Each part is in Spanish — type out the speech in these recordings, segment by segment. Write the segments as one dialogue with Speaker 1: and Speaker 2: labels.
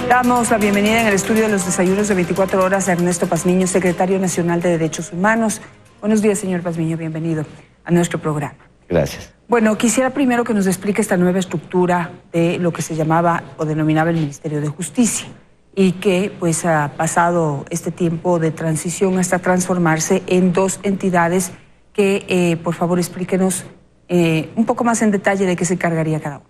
Speaker 1: Damos la bienvenida en el estudio de los desayunos de 24 horas a Ernesto Pazmiño, secretario nacional de Derechos Humanos. Buenos días, señor Pazmiño, bienvenido a nuestro programa.
Speaker 2: Gracias.
Speaker 1: Bueno, quisiera primero que nos explique esta nueva estructura de lo que se llamaba o denominaba el Ministerio de Justicia y que pues ha pasado este tiempo de transición hasta transformarse en dos entidades que, por favor, explíquenos un poco más en detalle de qué se encargaría cada uno.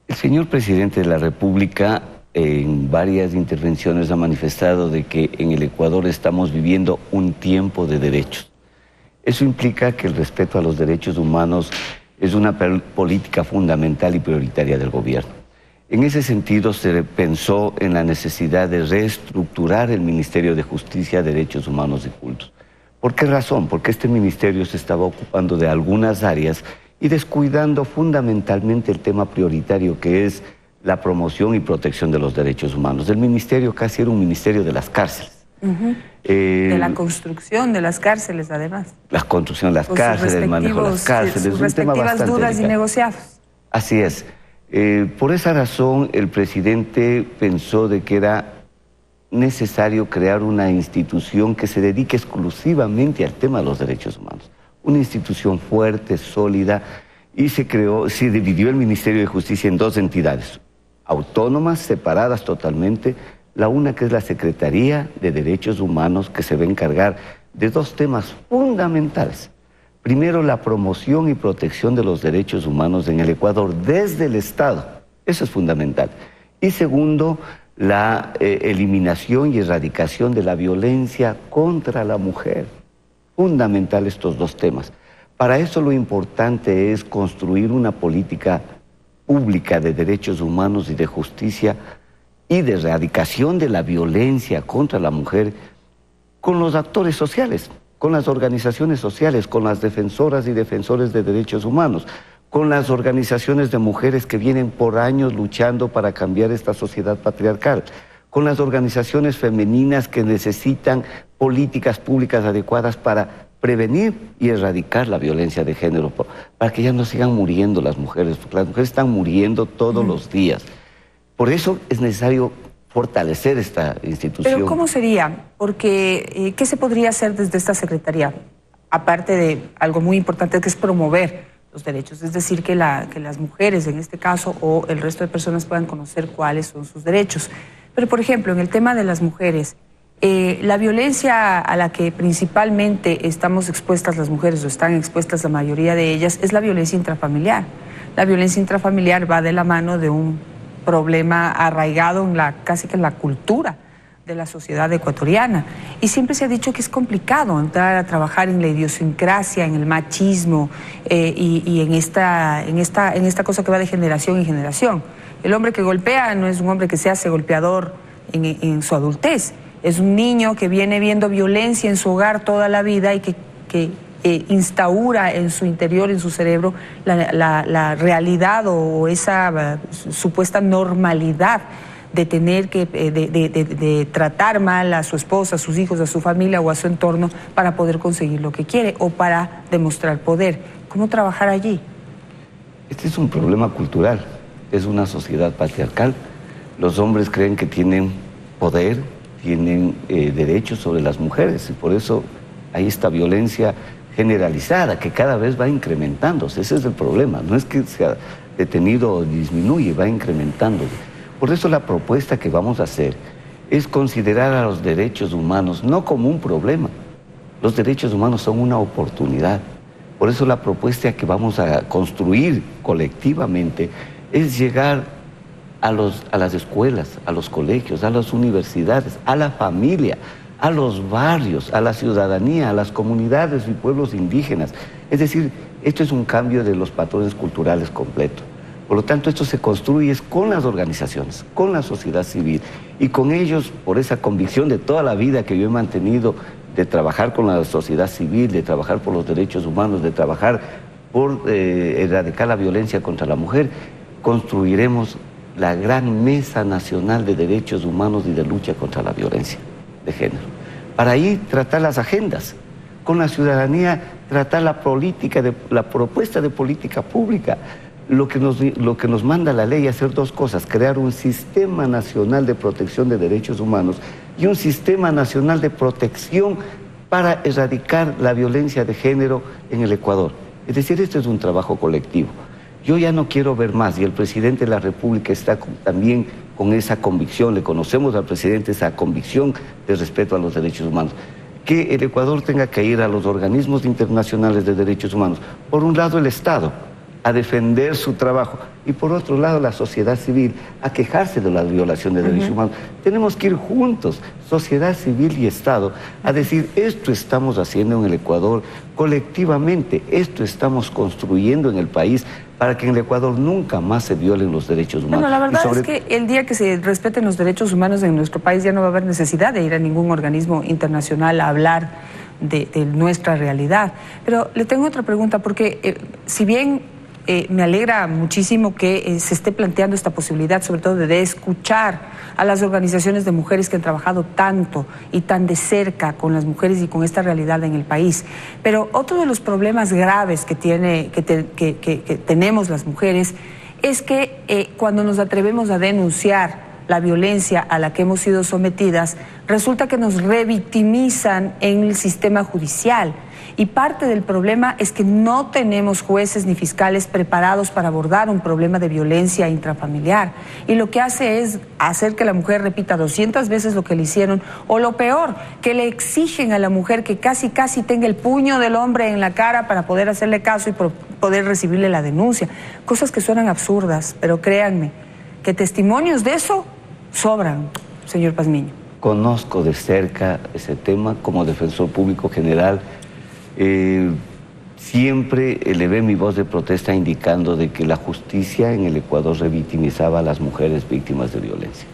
Speaker 2: El señor presidente de la República en varias intervenciones ha manifestado de que en el Ecuador estamos viviendo un tiempo de derechos. Eso implica que el respeto a los derechos humanos es una política fundamental y prioritaria del gobierno. En ese sentido se pensó en la necesidad de reestructurar el Ministerio de Justicia, Derechos Humanos y Cultos. ¿Por qué razón? Porque este ministerio se estaba ocupando de algunas áreas y descuidando fundamentalmente el tema prioritario que es la promoción y protección de los derechos humanos. El ministerio casi era un ministerio de las cárceles.
Speaker 1: De la construcción de las cárceles, además.
Speaker 2: La construcción de las cárceles, el manejo de las cárceles.
Speaker 1: Sus respectivas dudas y negociados.
Speaker 2: Así es. Por esa razón, el presidente pensó de que era necesario crear una institución que se dedique exclusivamente al tema de los derechos humanos. Una institución fuerte, sólida, y se dividió el Ministerio de Justicia en dos entidades, autónomas, separadas totalmente. La una que es la Secretaría de Derechos Humanos, que se va a encargar de dos temas fundamentales. Primero, la promoción y protección de los derechos humanos en el Ecuador desde el Estado. Eso es fundamental. Y segundo, la eliminación y erradicación de la violencia contra la mujer. Fundamental estos dos temas. Para eso lo importante es construir una política pública de derechos humanos y de justicia y de erradicación de la violencia contra la mujer con los actores sociales, con las organizaciones sociales, con las defensoras y defensores de derechos humanos, con las organizaciones de mujeres que vienen por años luchando para cambiar esta sociedad patriarcal, con las organizaciones femeninas que necesitan políticas públicas adecuadas para prevenir y erradicar la violencia de género, para que ya no sigan muriendo las mujeres, porque las mujeres están muriendo todos los días. Por eso es necesario fortalecer esta institución.
Speaker 1: Pero ¿cómo sería? Porque ¿qué se podría hacer desde esta Secretaría? Aparte de algo muy importante que es promover los derechos, es decir, que las mujeres en este caso o el resto de personas puedan conocer cuáles son sus derechos. Pero, por ejemplo, en el tema de las mujeres, la violencia a la que principalmente estamos expuestas las mujeres, o están expuestas la mayoría de ellas, es la violencia intrafamiliar. La violencia intrafamiliar va de la mano de un problema arraigado en casi que en la cultura de la sociedad ecuatoriana. Y siempre se ha dicho que es complicado entrar a trabajar en la idiosincrasia, en el machismo y en esta cosa que va de generación en generación. El hombre que golpea no es un hombre que se hace golpeador en su adultez. Es un niño que viene viendo violencia en su hogar toda la vida y que instaura en su interior, en su cerebro, la realidad o esa supuesta normalidad de tener que de tratar mal a su esposa, a sus hijos, a su familia o a su entorno para poder conseguir lo que quiere o para demostrar poder. ¿Cómo trabajar allí?
Speaker 2: Este es un problema cultural. Es una sociedad patriarcal. Los hombres creen que tienen poder, tienen derechos sobre las mujeres y por eso hay esta violencia generalizada que cada vez va incrementándose. Ese es el problema. No es que sea detenido o disminuye, va incrementándose. Por eso la propuesta que vamos a hacer es considerar a los derechos humanos no como un problema. Los derechos humanos son una oportunidad. Por eso la propuesta que vamos a construir colectivamente es llegar a las escuelas, a los colegios, a las universidades, a la familia, a los barrios, a la ciudadanía, a las comunidades y pueblos indígenas. Es decir, esto es un cambio de los patrones culturales completos. Por lo tanto, esto se construye con las organizaciones, con la sociedad civil y con ellos, por esa convicción de toda la vida que yo he mantenido de trabajar con la sociedad civil, de trabajar por los derechos humanos, de trabajar por erradicar la violencia contra la mujer, construiremos la gran Mesa Nacional de Derechos Humanos y de Lucha contra la Violencia de Género. Para ahí tratar las agendas, con la ciudadanía tratar la propuesta de política pública, lo que nos manda la ley es hacer dos cosas: crear un sistema nacional de protección de derechos humanos y un sistema nacional de protección para erradicar la violencia de género en el Ecuador. Es decir, esto es un trabajo colectivo. Yo ya no quiero ver más, y el presidente de la República está también con esa convicción, le conocemos al presidente esa convicción de respeto a los derechos humanos, que el Ecuador tenga que ir a los organismos internacionales de derechos humanos. Por un lado, el Estado, a defender su trabajo, y por otro lado la sociedad civil a quejarse de la violación de derechos humanos. Tenemos que ir juntos, sociedad civil y Estado, a decir: esto estamos haciendo en el Ecuador colectivamente, esto estamos construyendo en el país para que en el Ecuador nunca más se violen los derechos humanos.
Speaker 1: Bueno, la verdad es que el día que se respeten los derechos humanos en nuestro país ya no va a haber necesidad de ir a ningún organismo internacional a hablar de nuestra realidad. Pero le tengo otra pregunta, porque si bien me alegra muchísimo que se esté planteando esta posibilidad, sobre todo de escuchar a las organizaciones de mujeres que han trabajado tanto y tan de cerca con las mujeres y con esta realidad en el país. Pero otro de los problemas graves que tenemos las mujeres es que cuando nos atrevemos a denunciar la violencia a la que hemos sido sometidas, resulta que nos revictimizan en el sistema judicial. Y parte del problema es que no tenemos jueces ni fiscales preparados para abordar un problema de violencia intrafamiliar. Y lo que hace es hacer que la mujer repita 200 veces lo que le hicieron, o lo peor, que le exigen a la mujer que casi tenga el puño del hombre en la cara para poder hacerle caso y poder recibirle la denuncia. Cosas que suenan absurdas, pero créanme, que testimonios de eso sobran, señor Pazmiño.
Speaker 2: Conozco de cerca ese tema como defensor público general. Siempre elevé mi voz de protesta indicando de que la justicia en el Ecuador revictimizaba a las mujeres víctimas de violencia.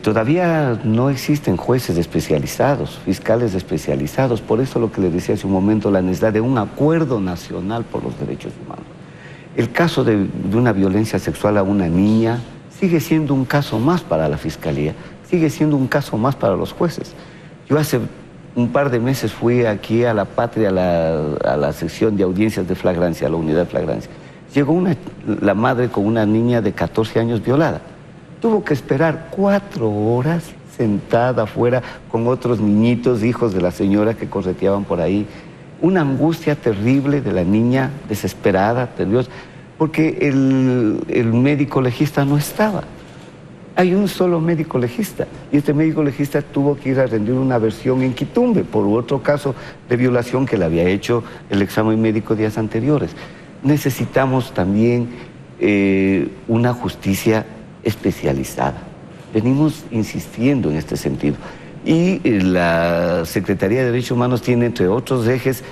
Speaker 2: Todavía no existen jueces especializados, fiscales especializados. Por eso lo que le decía hace un momento, la necesidad de un acuerdo nacional por los derechos humanos. El caso de una violencia sexual a una niña sigue siendo un caso más para la Fiscalía, sigue siendo un caso más para los jueces. Yo hace un par de meses fui aquí a La Patria, a la sección de audiencias de flagrancia, a la unidad de flagrancia. Llegó la madre con una niña de 14 años violada. Tuvo que esperar 4 horas sentada afuera con otros niñitos, hijos de la señora, que correteaban por ahí. Una angustia terrible de la niña, desesperada, nerviosa, porque el médico legista no estaba. Hay un solo médico legista, y este médico legista tuvo que ir a rendir una versión en Quitumbe por otro caso de violación que le había hecho el examen médico días anteriores. Necesitamos también una justicia especializada. Venimos insistiendo en este sentido. Y la Secretaría de Derechos Humanos tiene, entre otros ejes,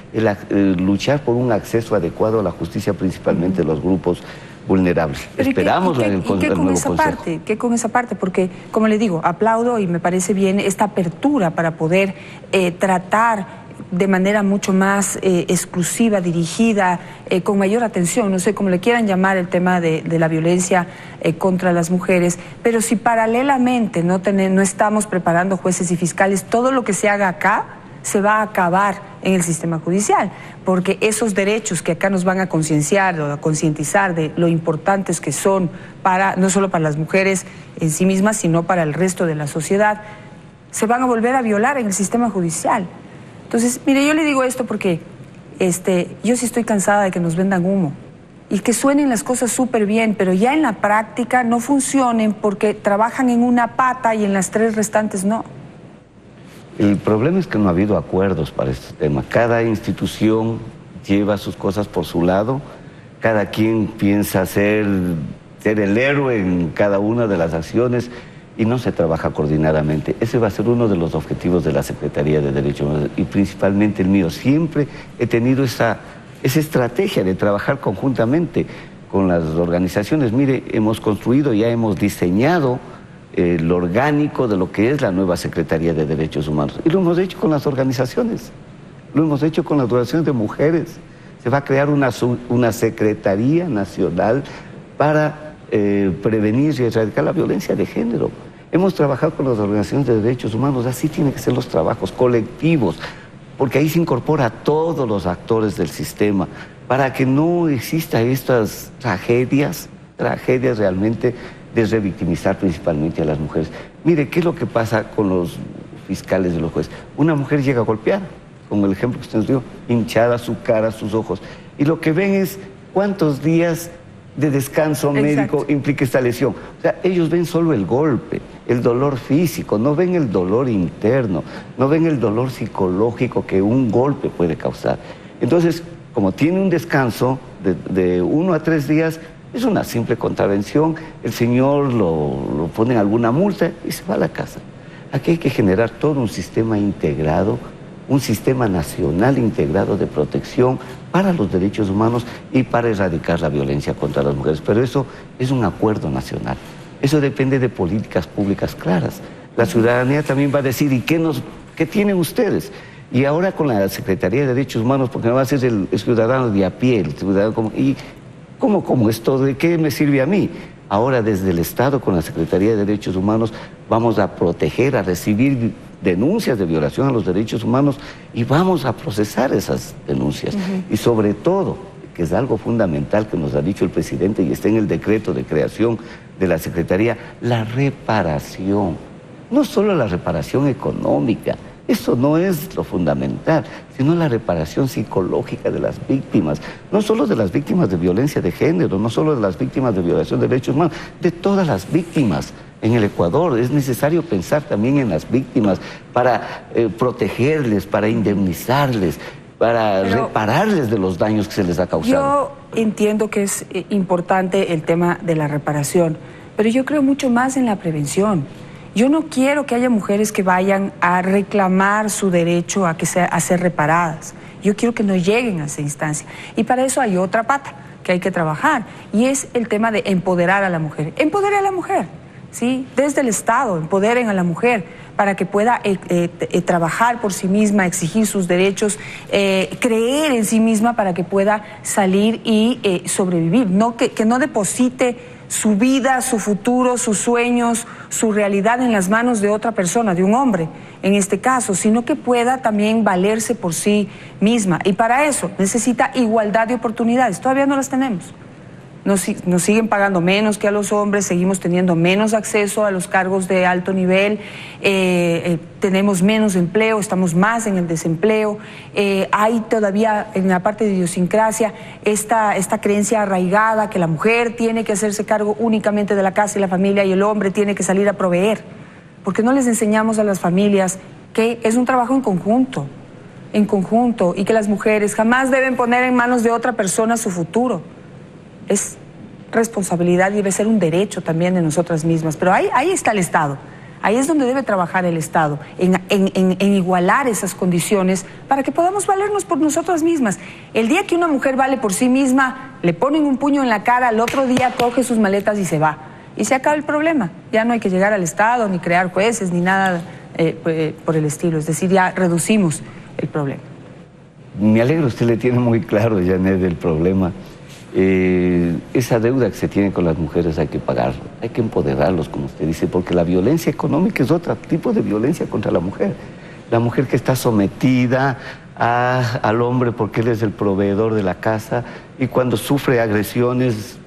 Speaker 2: luchar por un acceso adecuado a la justicia, principalmente de los grupos vulnerables. Esperamos en el nuevo Consejo.
Speaker 1: ¿Qué con esa parte? Porque, como le digo, aplaudo y me parece bien esta apertura para poder tratar de manera mucho más exclusiva, dirigida, con mayor atención, no sé cómo le quieran llamar, el tema de la violencia contra las mujeres, pero si paralelamente no estamos preparando jueces y fiscales, todo lo que se haga acá se va a acabar en el sistema judicial, porque esos derechos que acá nos van a concienciar o a concientizar de lo importantes que son no solo para las mujeres en sí mismas, sino para el resto de la sociedad, se van a volver a violar en el sistema judicial. Entonces, mire, yo le digo esto porque yo sí estoy cansada de que nos vendan humo y que suenen las cosas súper bien, pero ya en la práctica no funcionen porque trabajan en una pata y en las 3 restantes no.
Speaker 2: El problema es que no ha habido acuerdos para este tema. Cada institución lleva sus cosas por su lado, cada quien piensa ser el héroe en cada una de las acciones y no se trabaja coordinadamente. Ese va a ser uno de los objetivos de la Secretaría de Derechos Humanos y principalmente el mío. Siempre he tenido esa estrategia de trabajar conjuntamente con las organizaciones. Mire, hemos construido, ya hemos diseñado lo orgánico de lo que es la nueva Secretaría de Derechos Humanos. Y lo hemos hecho con las organizaciones, lo hemos hecho con las organizaciones de mujeres. Se va a crear una Secretaría Nacional para prevenir y erradicar la violencia de género. Hemos trabajado con las organizaciones de derechos humanos, así tienen que ser los trabajos colectivos, porque ahí se incorpora a todos los actores del sistema, para que no exista estas tragedias realmente de revictimizar principalmente a las mujeres. Mire, ¿qué es lo que pasa con los fiscales y los jueces? Una mujer llega golpeada, como el ejemplo que usted nos dio, hinchada su cara, sus ojos, y lo que ven es cuántos días de descanso médico implica esta lesión. O sea, ellos ven solo el golpe, el dolor físico, no ven el dolor interno, no ven el dolor psicológico que un golpe puede causar. Entonces, como tiene un descanso de 1 a 3 días, es una simple contravención, el señor lo pone en alguna multa y se va a la casa. Aquí hay que generar todo un sistema integrado, un sistema nacional integrado de protección para los derechos humanos y para erradicar la violencia contra las mujeres. Pero eso es un acuerdo nacional. Eso depende de políticas públicas claras. La ciudadanía también va a decir, ¿y qué tienen ustedes? Y ahora con la Secretaría de Derechos Humanos, porque no va a ser el ciudadano de a pie, el ciudadano como... ¿Cómo esto? ¿De qué me sirve a mí? Ahora desde el Estado, con la Secretaría de Derechos Humanos, vamos a proteger, a recibir denuncias de violación a los derechos humanos y vamos a procesar esas denuncias. Y sobre todo, que es algo fundamental que nos ha dicho el presidente y está en el decreto de creación de la Secretaría, la reparación. No solo la reparación económica, eso no es lo fundamental, sino la reparación psicológica de las víctimas, no solo de las víctimas de violencia de género, no solo de las víctimas de violación de derechos humanos, de todas las víctimas. En el Ecuador es necesario pensar también en las víctimas para protegerles, para indemnizarles, para repararles de los daños que se les ha causado.
Speaker 1: Yo entiendo que es importante el tema de la reparación, pero yo creo mucho más en la prevención. Yo no quiero que haya mujeres que vayan a reclamar su derecho a ser reparadas. Yo quiero que no lleguen a esa instancia. Y para eso hay otra pata que hay que trabajar, y es el tema de empoderar a la mujer. Empodere a la mujer, ¿sí? Desde el Estado, empoderen a la mujer para que pueda trabajar por sí misma, exigir sus derechos, creer en sí misma para que pueda salir y sobrevivir. Que no deposite su vida, su futuro, sus sueños, su realidad en las manos de otra persona, de un hombre en este caso, sino que pueda también valerse por sí misma. Y para eso necesita igualdad de oportunidades. Todavía no las tenemos. Nos siguen pagando menos que a los hombres, seguimos teniendo menos acceso a los cargos de alto nivel, tenemos menos empleo, estamos más en el desempleo, hay todavía en la parte de idiosincrasia esta creencia arraigada que la mujer tiene que hacerse cargo únicamente de la casa y la familia y el hombre tiene que salir a proveer, porque no les enseñamos a las familias que es un trabajo en conjunto, y que las mujeres jamás deben poner en manos de otra persona su futuro. Es responsabilidad y debe ser un derecho también de nosotras mismas. Pero ahí está el Estado. Ahí es donde debe trabajar el Estado, en igualar esas condiciones para que podamos valernos por nosotras mismas. El día que una mujer vale por sí misma, le ponen un puño en la cara, al otro día coge sus maletas y se va. Y se acaba el problema. Ya no hay que llegar al Estado, ni crear jueces, ni nada por el estilo. Es decir, ya reducimos el problema.
Speaker 2: Me alegro, usted le tiene muy claro, Janet, el problema. Esa deuda que se tiene con las mujeres hay que pagarla, hay que empoderarlos, como usted dice, porque la violencia económica es otro tipo de violencia contra la mujer. La mujer que está sometida al hombre porque él es el proveedor de la casa y cuando sufre agresiones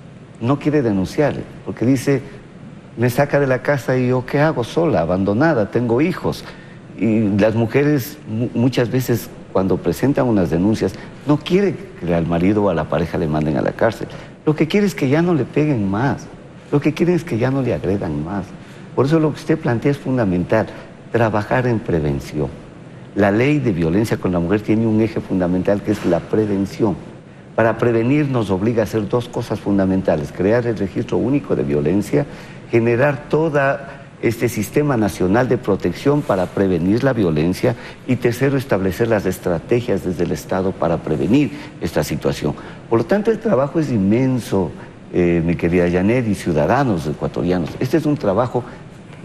Speaker 2: no quiere denunciar, porque dice, me saca de la casa y yo ¿qué hago? Sola, abandonada, tengo hijos. Y las mujeres muchas veces cuando presentan unas denuncias, no quiere que al marido o a la pareja le manden a la cárcel. Lo que quiere es que ya no le peguen más. Lo que quieren es que ya no le agredan más. Por eso lo que usted plantea es fundamental, trabajar en prevención. La ley de violencia con la mujer tiene un eje fundamental que es la prevención. Para prevenir nos obliga a hacer dos cosas fundamentales, crear el registro único de violencia, generar toda este sistema nacional de protección para prevenir la violencia y tercero, establecer las estrategias desde el Estado para prevenir esta situación. Por lo tanto, el trabajo es inmenso, mi querida Janet, y ciudadanos ecuatorianos. Este es un trabajo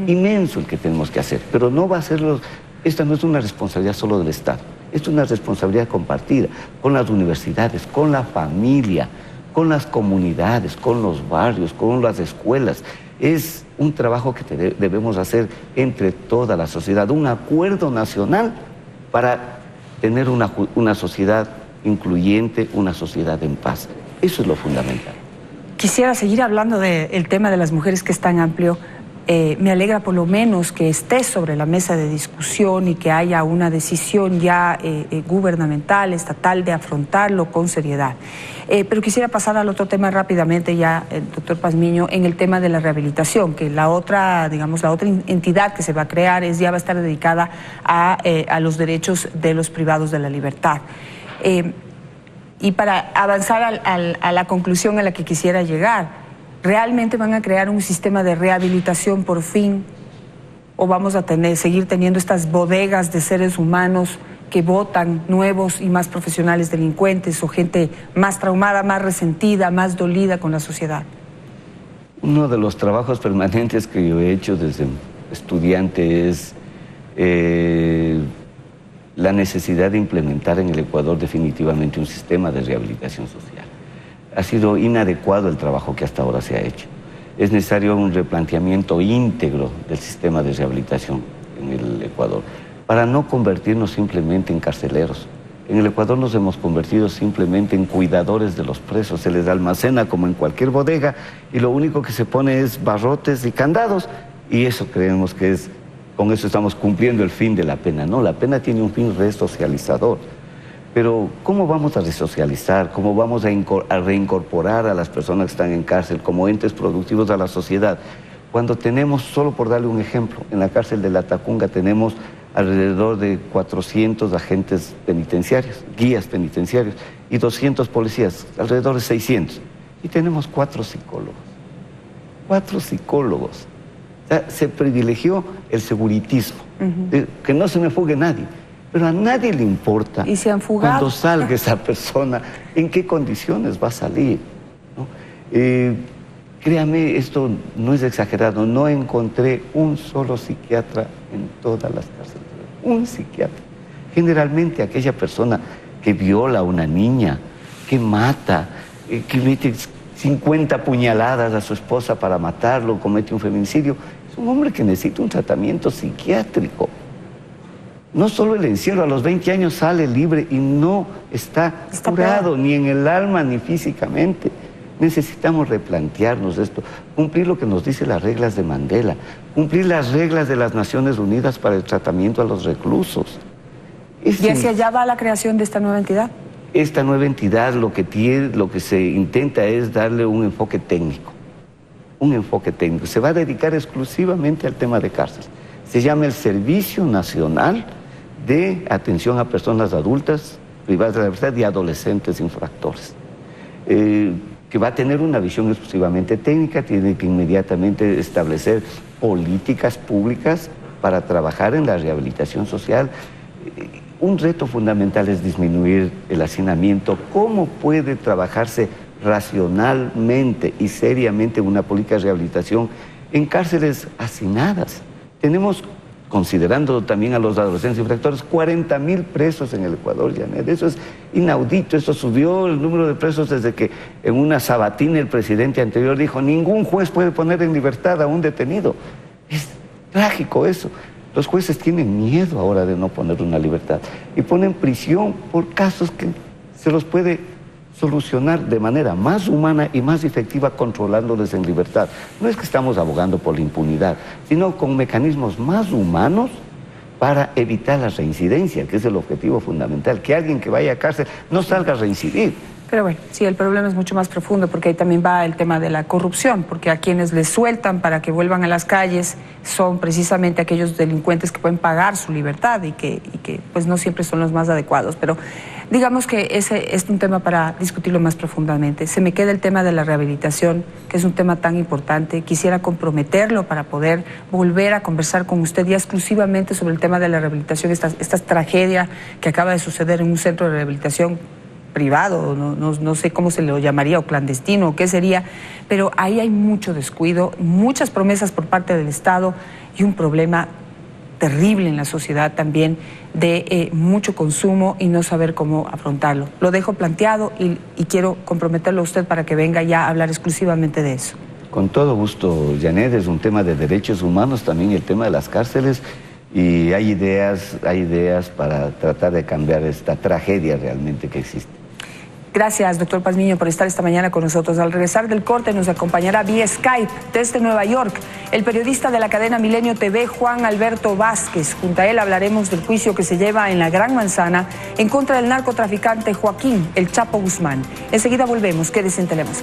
Speaker 2: inmenso el que tenemos que hacer, pero no va a serlo, esta no es una responsabilidad solo del Estado, esto es una responsabilidad compartida con las universidades, con la familia, con las comunidades, con los barrios, con las escuelas. Es un trabajo que debemos hacer entre toda la sociedad, un acuerdo nacional para tener una sociedad incluyente, una sociedad en paz. Eso es lo fundamental.
Speaker 1: Quisiera seguir hablando del tema de las mujeres, que es tan amplio. Me alegra por lo menos que esté sobre la mesa de discusión y que haya una decisión ya gubernamental, estatal, de afrontarlo con seriedad. Pero quisiera pasar al otro tema rápidamente ya, doctor Pazmiño, en el tema de la rehabilitación, que la otra, digamos, la otra entidad que se va a crear ya va a estar dedicada a los derechos de los privados de la libertad. Y para avanzar a la conclusión a la que quisiera llegar, ¿realmente van a crear un sistema de rehabilitación por fin? ¿O vamos a seguir teniendo estas bodegas de seres humanos que votan nuevos y más profesionales delincuentes o gente más traumada, más resentida, más dolida con la sociedad?
Speaker 2: Uno de los trabajos permanentes que yo he hecho desde estudiante es la necesidad de implementar en el Ecuador definitivamente un sistema de rehabilitación social. Ha sido inadecuado el trabajo que hasta ahora se ha hecho. Es necesario un replanteamiento íntegro del sistema de rehabilitación en el Ecuador, para no convertirnos simplemente en carceleros. En el Ecuador nos hemos convertido simplemente en cuidadores de los presos. Se les almacena como en cualquier bodega y lo único que se pone es barrotes y candados, y eso creemos que es, con eso estamos cumpliendo el fin de la pena. No, la pena tiene un fin resocializador. Pero ¿cómo vamos a resocializar? ¿Cómo vamos a reincorporar a las personas que están en cárcel como entes productivos a la sociedad? Cuando tenemos, solo por darle un ejemplo, en la cárcel de La Tacunga tenemos alrededor de 400 agentes penitenciarios, guías penitenciarios, y 200 policías, alrededor de 600. Y tenemos 4 psicólogos. 4 psicólogos. O sea, se privilegió el seguritismo, que no se me fugue nadie. Pero a nadie le importa,
Speaker 1: ¿y se han fugado?
Speaker 2: Cuando salga esa persona, en qué condiciones va a salir, ¿no? Créame, esto no es exagerado, no encontré un solo psiquiatra en todas las cárceles. Un psiquiatra. Generalmente aquella persona que viola a una niña, que mata, que mete 50 puñaladas a su esposa para matarlo, comete un feminicidio, es un hombre que necesita un tratamiento psiquiátrico. No solo el encierro, a los 20 años sale libre y no está curado, ni en el alma ni físicamente. Necesitamos replantearnos esto, cumplir lo que nos dicen las reglas de Mandela, cumplir las reglas de las Naciones Unidas para el tratamiento a los reclusos.
Speaker 1: ¿Y hacia allá va la creación de esta nueva entidad?
Speaker 2: Esta nueva entidad lo que se intenta es darle un enfoque técnico. Un enfoque técnico. Se va a dedicar exclusivamente al tema de cárceles. Se llama el Servicio Nacional de Atención a Personas Adultas Privadas de la Libertad y Adolescentes Infractores, que va a tener una visión exclusivamente técnica. Tiene que inmediatamente establecer políticas públicas para trabajar en la rehabilitación social. Un reto fundamental es disminuir el hacinamiento. ¿Cómo puede trabajarse racionalmente y seriamente una política de rehabilitación en cárceles hacinadas? Tenemos, considerando también a los adolescentes infractores, 40.000 presos en el Ecuador, Janet. Eso es inaudito. Eso subió el número de presos desde que en una sabatina el presidente anterior dijo: ningún juez puede poner en libertad a un detenido. Es trágico eso. Los jueces tienen miedo ahora de no poner una libertad y ponen prisión por casos que se los puede solucionar de manera más humana y más efectiva controlándoles en libertad. No es que estamos abogando por la impunidad, sino con mecanismos más humanos para evitar la reincidencia, que es el objetivo fundamental, que alguien que vaya a cárcel no salga a reincidir.
Speaker 1: Pero bueno, sí, el problema es mucho más profundo, porque ahí también va el tema de la corrupción, porque a quienes les sueltan para que vuelvan a las calles son precisamente aquellos delincuentes que pueden pagar su libertad y que pues no siempre son los más adecuados. Pero digamos que ese es un tema para discutirlo más profundamente. Se me queda el tema de la rehabilitación, que es un tema tan importante. Quisiera comprometerlo para poder volver a conversar con usted ya exclusivamente sobre el tema de la rehabilitación, esta tragedia que acaba de suceder en un centro de rehabilitación privado, no sé cómo se lo llamaría, o clandestino, o qué sería, pero ahí hay mucho descuido, muchas promesas por parte del Estado y un problema terrible en la sociedad también de mucho consumo y no saber cómo afrontarlo. Lo dejo planteado y quiero comprometerlo a usted para que venga ya a hablar exclusivamente de eso.
Speaker 2: Con todo gusto, Janet. Es un tema de derechos humanos también el tema de las cárceles, Y hay ideas para tratar de cambiar esta tragedia realmente que existe.
Speaker 1: Gracias, doctor Pazmiño, por estar esta mañana con nosotros. Al regresar del corte nos acompañará vía Skype desde Nueva York el periodista de la cadena Milenio TV, Juan Alberto Vázquez. Junto a él hablaremos del juicio que se lleva en la Gran Manzana en contra del narcotraficante Joaquín El Chapo Guzmán. Enseguida volvemos. Quédese en Telemundo.